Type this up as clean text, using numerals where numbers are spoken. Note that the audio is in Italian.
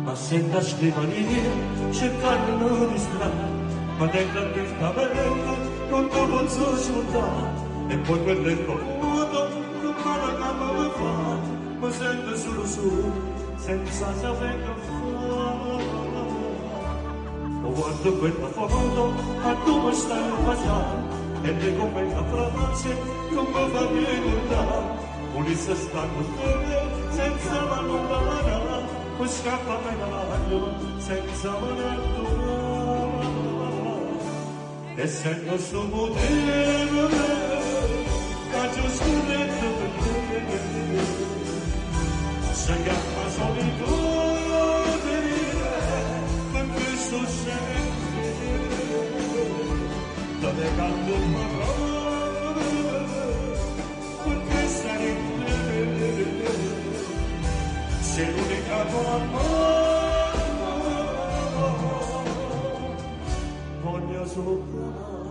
ma senta scrivania, cercando di strada, ma dentro il cavello non ti posso scordare, e poi quel tempo vuoto, non me la gamba mi fa, mi sento solo, senza sapere che fare. Ho guardo quella foto, a dove stai facendo, e le come la frase, non mi fa ricordare, volesse stare con te, senza allontanare, poi scappa me l'aglio, senza manetto, e sento sto potere, faccio scudetto per te, si chiama solitudine, perché sto sempre, dove canto parole, perché stai in te, sei l'unica tua amore, voglio solo provare.